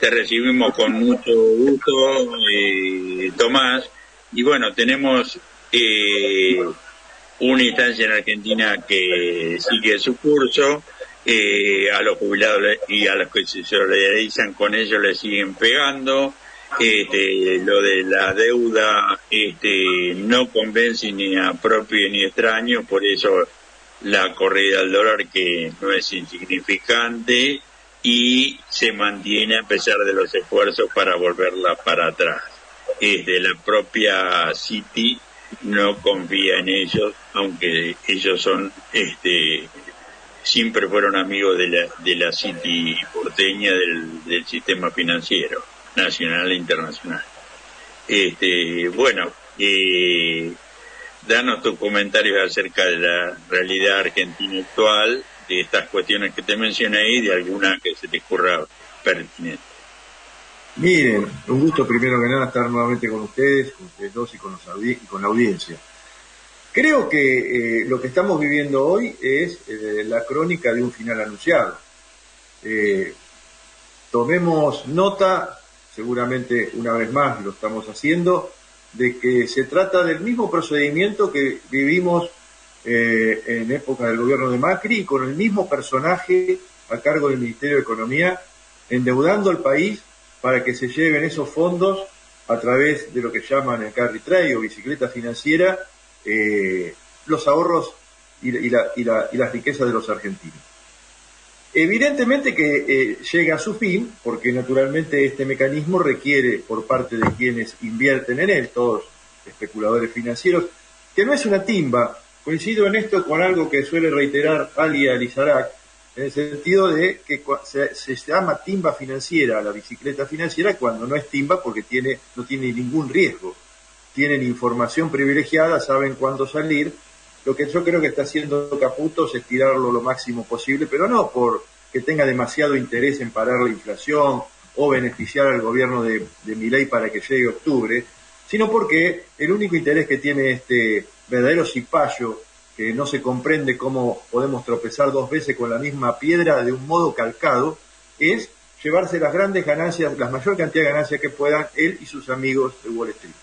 te recibimos con mucho gusto, Tomás. Y bueno, tenemos una instancia en Argentina que sigue su curso. A los jubilados y a los que se solidarizan con ellos le siguen pegando. Lo de la deuda no convence ni a propio ni extraño, por eso la corrida al dólar, que no es insignificante y se mantiene a pesar de los esfuerzos para volverla para atrás. La propia Citi no confía en ellos, aunque ellos son siempre fueron amigos de la Citi porteña, del sistema financiero nacional e internacional. Bueno, danos tus comentarios acerca de la realidad argentina actual, de estas cuestiones que te mencioné y de alguna que se te ocurra pertinente. Miren, un gusto primero que nada estar nuevamente con ustedes dos y con la audiencia. Creo que lo que estamos viviendo hoy es la crónica de un final anunciado. Tomemos nota, seguramente una vez más lo estamos haciendo, de que se trata del mismo procedimiento que vivimos en época del gobierno de Macri, con el mismo personaje a cargo del Ministerio de Economía, endeudando al país para que se lleven esos fondos a través de lo que llaman el carry trade o bicicleta financiera, los ahorros y las riquezas de los argentinos. Evidentemente que llega a su fin, porque naturalmente este mecanismo requiere por parte de quienes invierten en él, todos especuladores financieros, que no es una timba. Coincido en esto con algo que suele reiterar Ali Alizarac, en el sentido de que se llama timba financiera a la bicicleta financiera cuando no es timba porque no tiene ningún riesgo. Tienen información privilegiada, saben cuándo salir. Lo que yo creo que está haciendo Caputo es estirarlo lo máximo posible, pero no porque tenga demasiado interés en parar la inflación o beneficiar al gobierno de Milei para que llegue octubre, sino porque el único interés que tiene este verdadero cipayo, que no se comprende cómo podemos tropezar dos veces con la misma piedra de un modo calcado, es llevarse las grandes ganancias, la mayor cantidad de ganancias que puedan, él y sus amigos de Wall Street.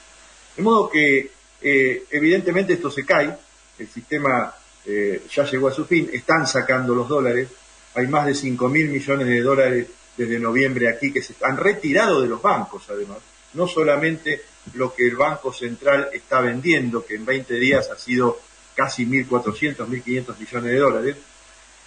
De modo que evidentemente esto se cae, el sistema ya llegó a su fin, están sacando los dólares, hay más de 5.000 millones de dólares desde noviembre aquí que se han retirado de los bancos, además, no solamente lo que el Banco Central está vendiendo, que en 20 días ha sido casi 1.400, 1.500 millones de dólares,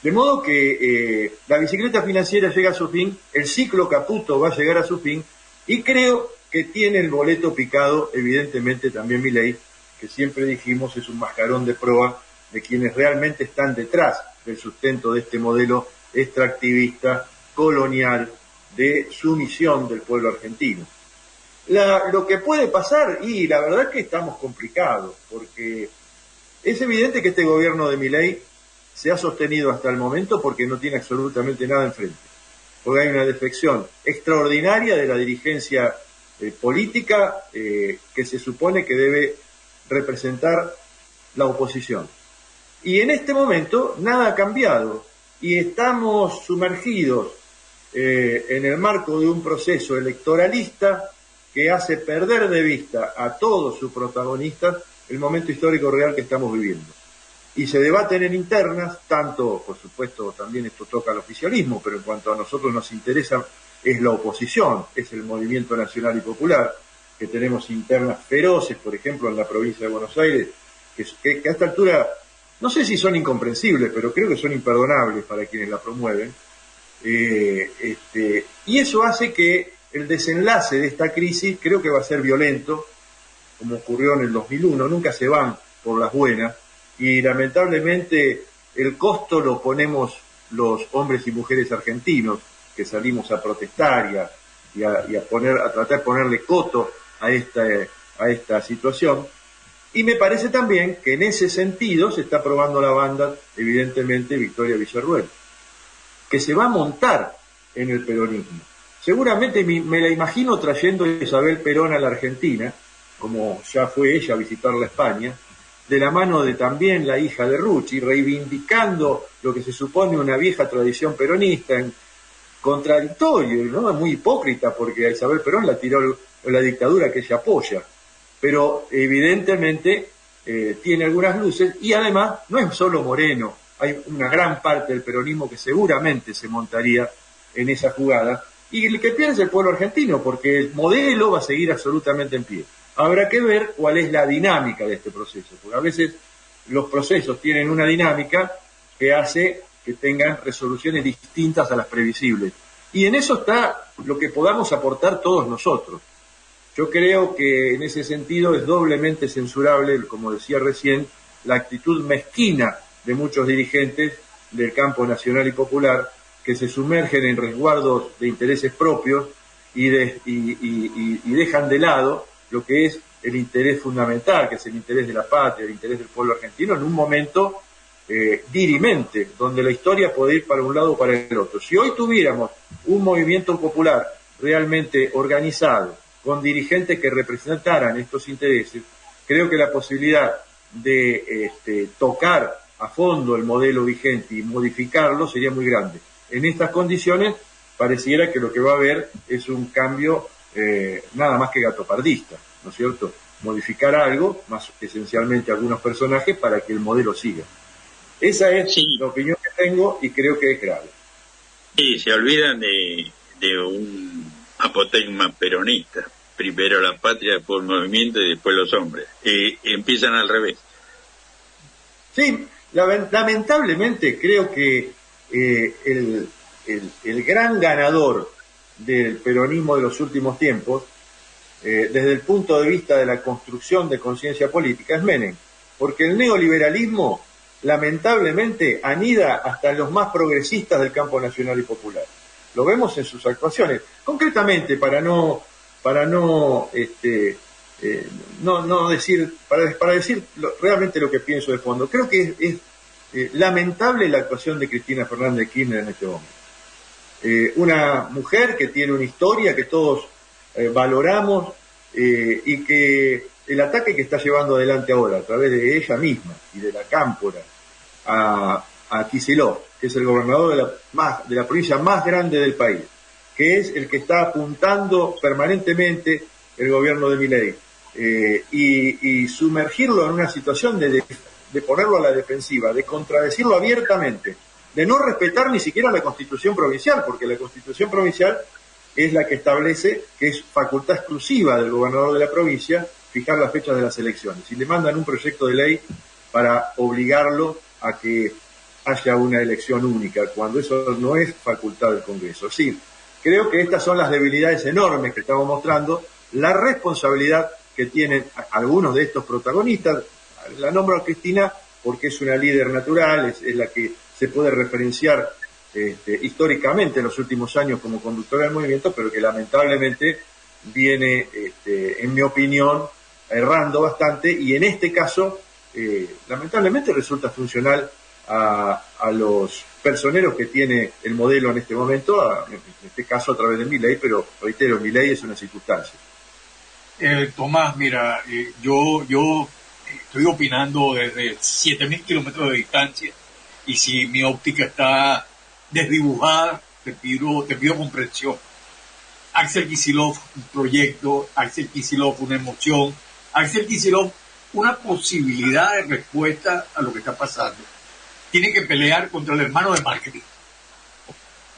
de modo que la bicicleta financiera llega a su fin, el ciclo Caputo va a llegar a su fin, y creo que tiene el boleto picado, evidentemente también Milei, que siempre dijimos es un mascarón de proa de quienes realmente están detrás del sustento de este modelo extractivista, colonial, de sumisión del pueblo argentino. Lo que puede pasar, y la verdad es que estamos complicados, porque es evidente que este gobierno de Milei se ha sostenido hasta el momento porque no tiene absolutamente nada enfrente, porque hay una defección extraordinaria de la dirigencia política que se supone que debe representar la oposición. Y en este momento nada ha cambiado y estamos sumergidos en el marco de un proceso electoralista que hace perder de vista a todos sus protagonistas el momento histórico real que estamos viviendo. Y se debaten en internas, tanto, por supuesto, también esto toca al oficialismo, pero en cuanto a nosotros nos interesa es la oposición, es el Movimiento Nacional y Popular, que tenemos internas feroces, por ejemplo, en la provincia de Buenos Aires, que a esta altura, no sé si son incomprensibles, pero creo que son imperdonables para quienes la promueven. Y eso hace que el desenlace de esta crisis creo que va a ser violento, como ocurrió en el 2001, nunca se van por las buenas, y lamentablemente el costo lo ponemos los hombres y mujeres argentinos, que salimos a protestar y a tratar de ponerle coto a esta situación. Y me parece también que en ese sentido se está probando la banda, evidentemente, Victoria Villarruel, que se va a montar en el peronismo. Seguramente me la imagino trayendo a Isabel Perón a la Argentina, como ya fue ella a visitarla a España, de la mano de también la hija de Rucci, reivindicando lo que se supone una vieja tradición peronista, contradictorio, ¿no? Es muy hipócrita porque a Isabel Perón la tiró la dictadura que ella apoya, pero evidentemente tiene algunas luces y además no es solo Moreno, hay una gran parte del peronismo que seguramente se montaría en esa jugada y el que pierde es el pueblo argentino porque el modelo va a seguir absolutamente en pie. Habrá que ver cuál es la dinámica de este proceso, porque a veces los procesos tienen una dinámica que hace que tengan resoluciones distintas a las previsibles. Y en eso está lo que podamos aportar todos nosotros. Yo creo que en ese sentido es doblemente censurable, como decía recién, la actitud mezquina de muchos dirigentes del campo nacional y popular que se sumergen en resguardos de intereses propios y dejan de lado lo que es el interés fundamental, que es el interés de la patria, el interés del pueblo argentino, en un momento dirimente, donde la historia puede ir para un lado o para el otro. Si hoy tuviéramos un movimiento popular realmente organizado, con dirigentes que representaran estos intereses, creo que la posibilidad de tocar a fondo el modelo vigente y modificarlo sería muy grande. En estas condiciones pareciera que lo que va a haber es un cambio nada más que gatopardista, ¿no es cierto? Modificar algo, más esencialmente algunos personajes, para que el modelo siga. Esa es la opinión que tengo y creo que es grave. Sí, se olvidan de un apotegma peronista. Primero la patria, después el movimiento y después los hombres. Empiezan al revés. Sí, lamentablemente creo que el gran ganador del peronismo de los últimos tiempos, desde el punto de vista de la construcción de conciencia política, es Menem. Porque el neoliberalismo lamentablemente anida hasta en los más progresistas del campo nacional y popular. Lo vemos en sus actuaciones. Concretamente, para decir realmente lo que pienso de fondo, creo que es lamentable la actuación de Cristina Fernández de Kirchner en este momento. Una mujer que tiene una historia que todos valoramos y que el ataque que está llevando adelante ahora a través de ella misma y de la Cámpora a Kicillof, que es el gobernador de la provincia más grande del país, que es el que está apuntando permanentemente el gobierno de Milei, y sumergirlo en una situación de ponerlo a la defensiva, de contradecirlo abiertamente, de no respetar ni siquiera la Constitución provincial, porque la Constitución provincial es la que establece que es facultad exclusiva del gobernador de la provincia fijar las fechas de las elecciones. Y le mandan un proyecto de ley para obligarlo a que haya una elección única, cuando eso no es facultad del Congreso. Sí, creo que estas son las debilidades enormes que estamos mostrando, la responsabilidad que tienen algunos de estos protagonistas. La nombro a Cristina porque es una líder natural, es la que se puede referenciar históricamente en los últimos años como conductora del movimiento, pero que lamentablemente viene, en mi opinión, errando bastante, y en este caso lamentablemente resulta funcional a los personeros que tiene el modelo en este momento, en este caso a través de Milei, pero reitero, Milei es una circunstancia. Tomás, mira, yo estoy opinando desde 7.000 kilómetros de distancia, y si mi óptica está desdibujada, te pido comprensión. Axel Kicillof, un proyecto, Axel Kicillof, una emoción, Axel Kicillof, una posibilidad de respuesta a lo que está pasando. Tiene que pelear contra el hermano de Macri,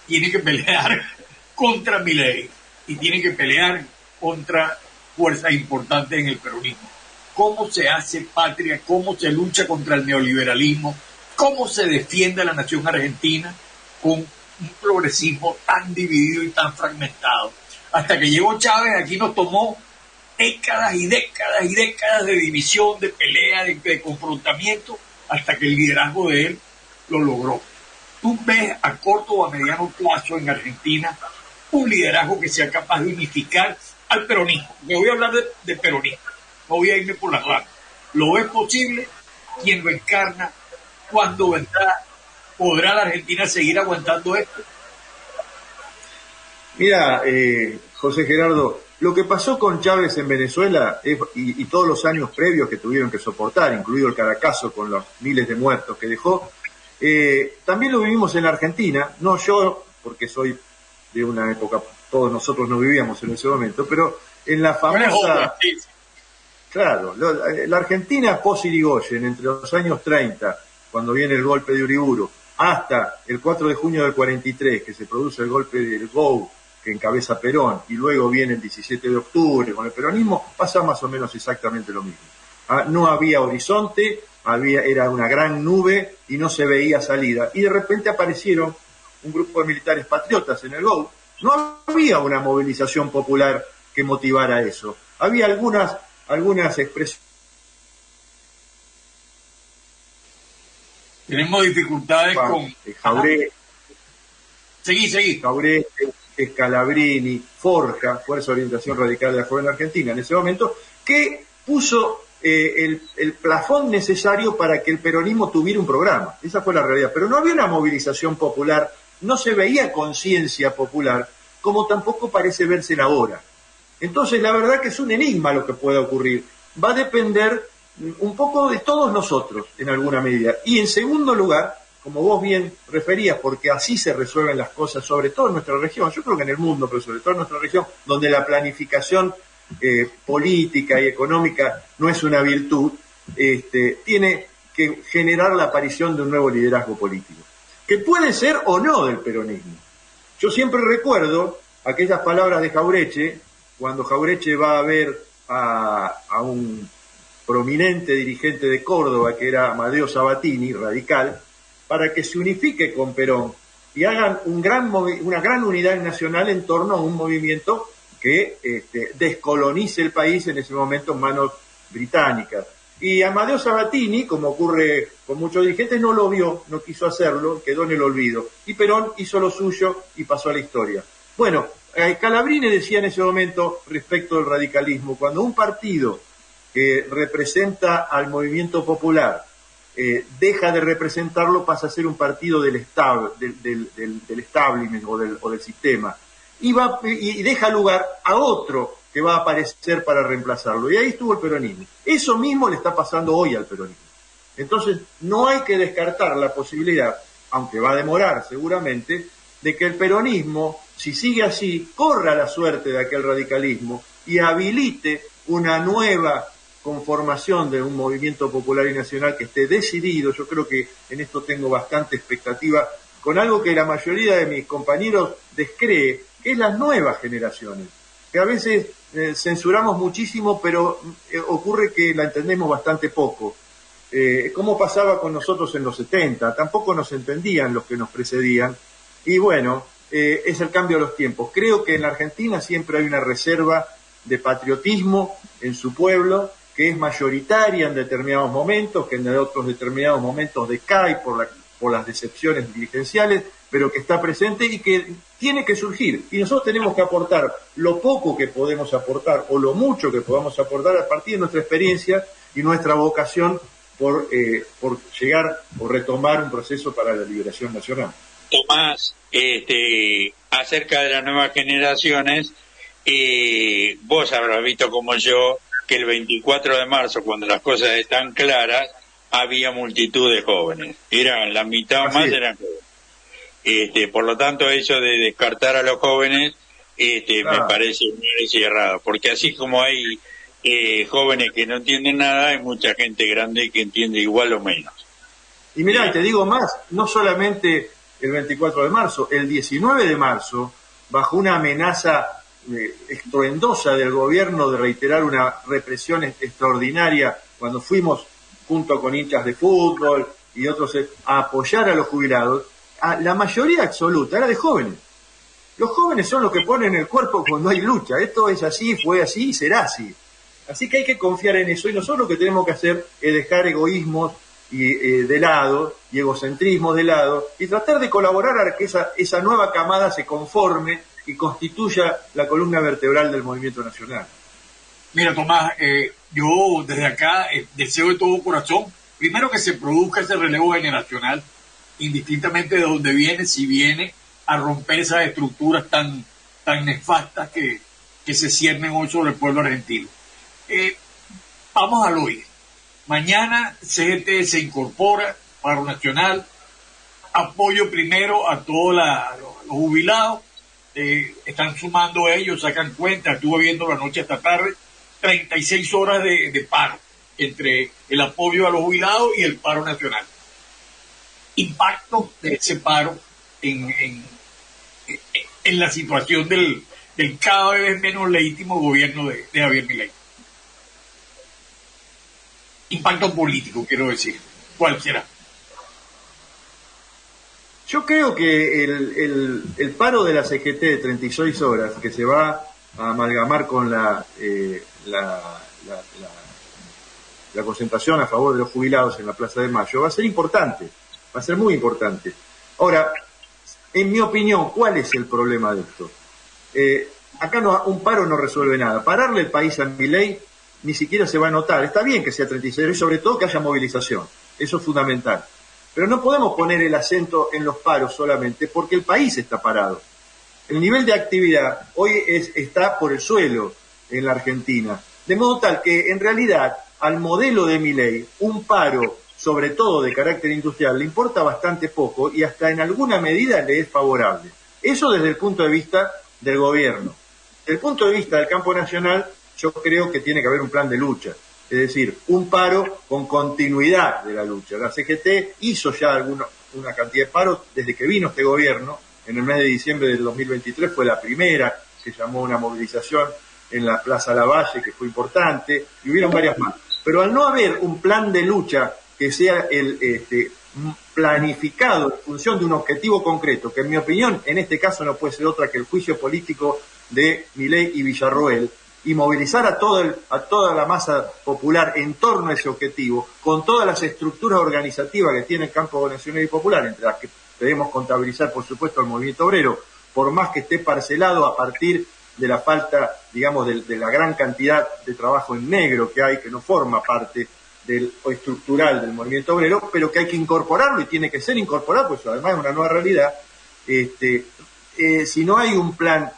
tiene que pelear contra Milei y tiene que pelear contra fuerzas importantes en el peronismo. ¿Cómo se hace patria? ¿Cómo se lucha contra el neoliberalismo? ¿Cómo se defiende a la nación argentina con un progresismo tan dividido y tan fragmentado? Hasta que llegó Chávez, aquí nos tomó décadas y décadas y décadas de división, de pelea, de confrontamiento, hasta que el liderazgo de él lo logró. Tú ves a corto o a mediano plazo en Argentina un liderazgo que sea capaz de unificar al peronismo. Me voy a hablar de peronismo, no voy a irme por las ramas. ¿Lo ves posible? ¿Quién lo encarna? ¿Cuándo vendrá? ¿Podrá la Argentina seguir aguantando esto? Mira, José Gerardo, lo que pasó con Chávez en Venezuela y todos los años previos que tuvieron que soportar, incluido el Caracazo con los miles de muertos que dejó, también lo vivimos en Argentina, no yo, porque soy de una época, todos nosotros no vivíamos en ese momento, pero en la famosa... Claro, la Argentina post-Irigoyen, entre los años 30, cuando viene el golpe de Uriburu, hasta el 4 de junio del 43, que se produce el golpe del GO, que encabeza Perón, y luego viene el 17 de octubre con el peronismo, pasa más o menos exactamente lo mismo. No había horizonte, era una gran nube y no se veía salida. Y de repente aparecieron un grupo de militares patriotas en el GO. No había una movilización popular que motivara eso. Había algunas expresiones. Tenemos dificultades con Jauré. Seguí. Jauré, Scalabrini, Forja, Fuerza de Orientación Radical de la Joven Argentina, en ese momento, que puso el plafón necesario para que el peronismo tuviera un programa. Esa fue la realidad. Pero no había una movilización popular, no se veía conciencia popular, como tampoco parece verse ahora. Entonces, la verdad que es un enigma lo que pueda ocurrir. Va a depender un poco de todos nosotros, en alguna medida. Y en segundo lugar, como vos bien referías, porque así se resuelven las cosas, sobre todo en nuestra región, yo creo que en el mundo, pero sobre todo en nuestra región, donde la planificación política y económica no es una virtud, tiene que generar la aparición de un nuevo liderazgo político, que puede ser o no del peronismo. Yo siempre recuerdo aquellas palabras de Jauretche, cuando Jauretche va a ver a un prominente dirigente de Córdoba, que era Amadeo Sabatini, radical, para que se unifique con Perón y hagan una gran unidad nacional en torno a un movimiento que descolonice el país en ese momento en manos británicas. Y Amadeo Sabatini, como ocurre con muchos dirigentes, no lo vio, no quiso hacerlo, quedó en el olvido. Y Perón hizo lo suyo y pasó a la historia. Bueno, Scalabrini decía en ese momento respecto del radicalismo, cuando un partido que representa al movimiento popular deja de representarlo, pasa a ser un partido del establishment o del sistema, y deja lugar a otro que va a aparecer para reemplazarlo. Y ahí estuvo el peronismo. Eso mismo le está pasando hoy al peronismo. Entonces, no hay que descartar la posibilidad, aunque va a demorar seguramente, de que el peronismo, si sigue así, corra la suerte de aquel radicalismo y habilite una nueva conformación de un movimiento popular y nacional que esté decidido. Yo creo que en esto tengo bastante expectativa, con algo que la mayoría de mis compañeros descree, que es las nuevas generaciones, que a veces censuramos muchísimo, pero ocurre que la entendemos bastante poco. Como pasaba con nosotros en los 70, tampoco nos entendían los que nos precedían, y bueno, es el cambio de los tiempos. Creo que en la Argentina siempre hay una reserva de patriotismo en su pueblo, que es mayoritaria en determinados momentos, que en otros determinados momentos decae por las decepciones dirigenciales, pero que está presente y que tiene que surgir. Y nosotros tenemos que aportar lo poco que podemos aportar o lo mucho que podamos aportar a partir de nuestra experiencia y nuestra vocación por llegar o retomar un proceso para la liberación nacional. Tomás, acerca de las nuevas generaciones, vos habrás visto como yo que el 24 de marzo, cuando las cosas están claras, había multitud de jóvenes. Eran la mitad o más eran jóvenes. Por lo tanto, eso de descartar a los jóvenes me parece muy errado, porque así como hay jóvenes que no entienden nada, hay mucha gente grande que entiende igual o menos. Y mirá, te digo más, no solamente el 24 de marzo, el 19 de marzo, bajo una amenaza estruendosa del gobierno de reiterar una represión extraordinaria, cuando fuimos junto con hinchas de fútbol y otros a apoyar a los jubilados, la mayoría absoluta era de jóvenes. Los jóvenes son los que ponen el cuerpo cuando hay lucha. Esto es así, fue así y será así. Así que hay que confiar en eso, y nosotros lo que tenemos que hacer es dejar egoísmos de lado y egocentrismo de lado y tratar de colaborar a que esa nueva camada se conforme y constituya la columna vertebral del movimiento nacional. Mira, Tomás, yo desde acá deseo de todo corazón, primero, que se produzca ese relevo generacional, indistintamente de dónde viene, si viene a romper esas estructuras tan nefastas que se ciernen hoy sobre el pueblo argentino. Vamos al hoy. Mañana CGT se incorpora, Paro Nacional, apoyo primero a todos los jubilados, están sumando ellos, sacan cuenta, estuve viendo la noche hasta tarde, 36 horas de paro entre el apoyo a los jubilados y el paro nacional. Impacto de ese paro en la situación del cada vez menos legítimo gobierno de Javier Milei. Impacto político, quiero decir. ¿Cuál será? Yo creo que el paro de la CGT de 36 horas, que se va a amalgamar con la concentración a favor de los jubilados en la Plaza de Mayo, va a ser importante, va a ser muy importante. Ahora, en mi opinión, ¿cuál es el problema de esto? Acá un paro no resuelve nada. Pararle el país a Milei ni siquiera se va a notar. Está bien que sea 36 y sobre todo que haya movilización. Eso es fundamental. Pero no podemos poner el acento en los paros solamente porque el país está parado. El nivel de actividad hoy está por el suelo en la Argentina. De modo tal que, en realidad, al modelo de Milei, un paro, sobre todo de carácter industrial, le importa bastante poco y hasta en alguna medida le es favorable. Eso desde el punto de vista del gobierno. Desde el punto de vista del campo nacional, yo creo que tiene que haber un plan de lucha. Es decir, un paro con continuidad de la lucha. La CGT hizo ya una cantidad de paros desde que vino este gobierno. En el mes de diciembre del 2023 fue la primera, se llamó una movilización en la Plaza Lavalle, que fue importante, y hubieron varias más. Pero al no haber un plan de lucha que sea planificado en función de un objetivo concreto, que en mi opinión en este caso no puede ser otra que el juicio político de Milei y Villarroel, y movilizar a toda la masa popular en torno a ese objetivo, con todas las estructuras organizativas que tiene el campo nacional y popular, entre las que debemos contabilizar, por supuesto, el movimiento obrero, por más que esté parcelado a partir de la falta, digamos, de la gran cantidad de trabajo en negro que hay, que no forma parte o estructural del movimiento obrero, pero que hay que incorporarlo y tiene que ser incorporado, pues además es una nueva realidad. Si no hay un plan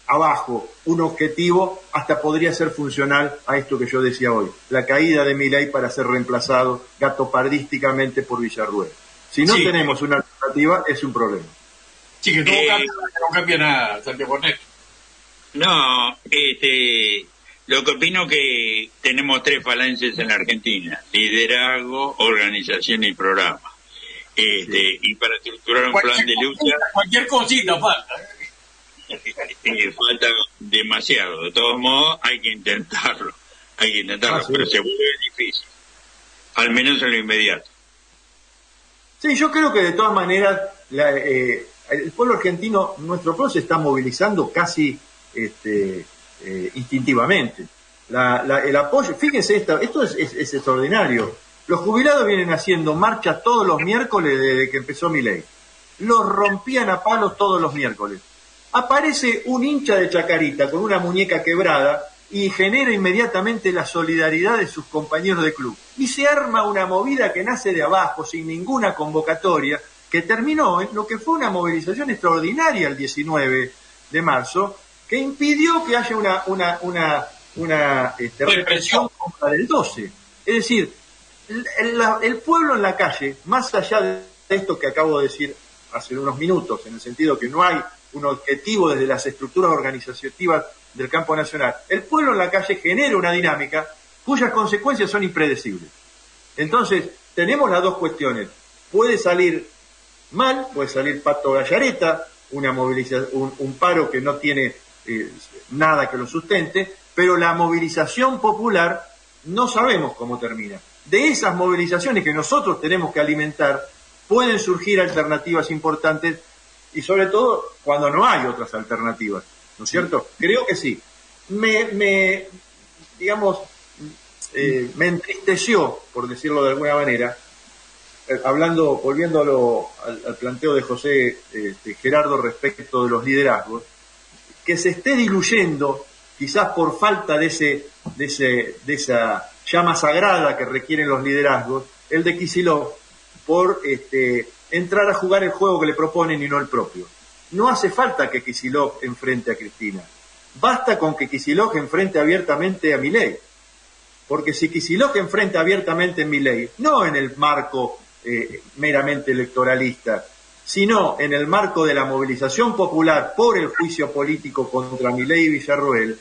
abajo, un objetivo, hasta podría ser funcional a esto que yo decía hoy, la caída de Milei para ser reemplazado gatopardísticamente por Villarruel. Si no tenemos una alternativa, es un problema. Sí, que no cambia nada, Santiago Neto. No, lo que opino que tenemos tres falancias en la Argentina: liderazgo, organización y programa. Y para estructurar un plan de lucha, cualquier cosita falta. Falta demasiado. De todos modos, hay que intentarlo, pero se vuelve difícil, al menos en lo inmediato. Sí, yo creo que de todas maneras el pueblo argentino, nuestro pueblo se está movilizando casi instintivamente. El apoyo, fíjense, esto es extraordinario. Los jubilados vienen haciendo marchas todos los miércoles desde que empezó Milei. Los rompían a palos todos los miércoles. Aparece un hincha de Chacarita con una muñeca quebrada y genera inmediatamente la solidaridad de sus compañeros de club. Y se arma una movida que nace de abajo, sin ninguna convocatoria, que terminó en lo que fue una movilización extraordinaria el 19 de marzo, que impidió que haya una represión contra el 12. Es decir, el pueblo en la calle, más allá de esto que acabo de decir hace unos minutos, en el sentido que no hay un objetivo desde las estructuras organizativas del campo nacional, el pueblo en la calle genera una dinámica cuyas consecuencias son impredecibles. Entonces, tenemos las dos cuestiones. Puede salir mal, puede salir Pato Gallareta, una movilización, un paro que no tiene nada que lo sustente, pero la movilización popular no sabemos cómo termina. De esas movilizaciones que nosotros tenemos que alimentar, pueden surgir alternativas importantes, y sobre todo cuando no hay otras alternativas, ¿no es cierto? Creo que sí. Me entristeció, por decirlo de alguna manera, volviéndolo al planteo de José Gerardo respecto de los liderazgos, que se esté diluyendo, quizás por falta de esa llama sagrada que requieren los liderazgos, el de Kicillof, por entrar a jugar el juego que le proponen y no el propio. No hace falta que Kicillof enfrente a Cristina. Basta con que Kicillof enfrente abiertamente a Milei. Porque si Kicillof enfrenta abiertamente a Milei, no en el marco meramente electoralista, sino en el marco de la movilización popular por el juicio político contra Milei y Villarroel,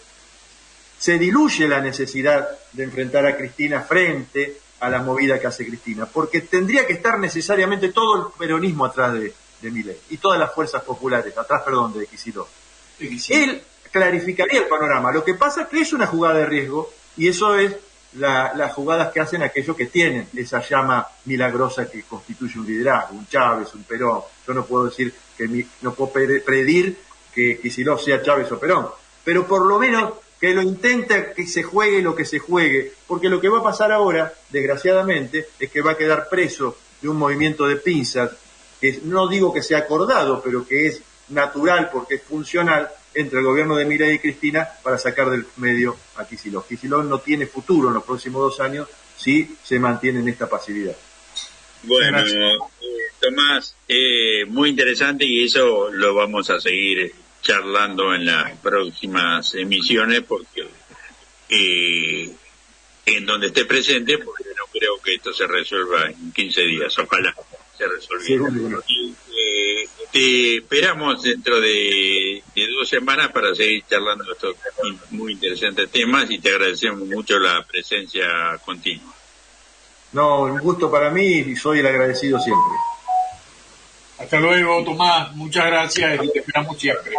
se diluye la necesidad de enfrentar a Cristina frente a la movida que hace Cristina, porque tendría que estar necesariamente todo el peronismo atrás de Milei y todas las fuerzas populares, de Kicillof. Él clarificaría el panorama. Lo que pasa es que es una jugada de riesgo y eso es las jugadas que hacen aquellos que tienen esa llama milagrosa que constituye un liderazgo, un Chávez, un Perón. Yo no puedo decir no puedo predir que Kicillof sea Chávez o Perón, pero por lo menos que lo intente, que se juegue lo que se juegue, porque lo que va a pasar ahora, desgraciadamente, es que va a quedar preso de un movimiento de pinzas, que no digo que sea acordado, pero que es natural porque es funcional entre el gobierno de Milei y Cristina para sacar del medio a Kicillof. Kicillof no tiene futuro en los próximos 2 años si se mantiene en esta pasividad. Bueno, Tomás, muy interesante y eso lo vamos a seguir charlando en las próximas emisiones porque en donde esté presente, porque no creo que esto se resuelva en 15 días, ojalá se resolviera. Sí, te esperamos dentro de 2 semanas para seguir charlando estos muy interesantes temas y te agradecemos mucho la presencia continua. No, un gusto para mí y soy el agradecido siempre. Hasta luego, Tomás. Muchas gracias y te esperamos siempre.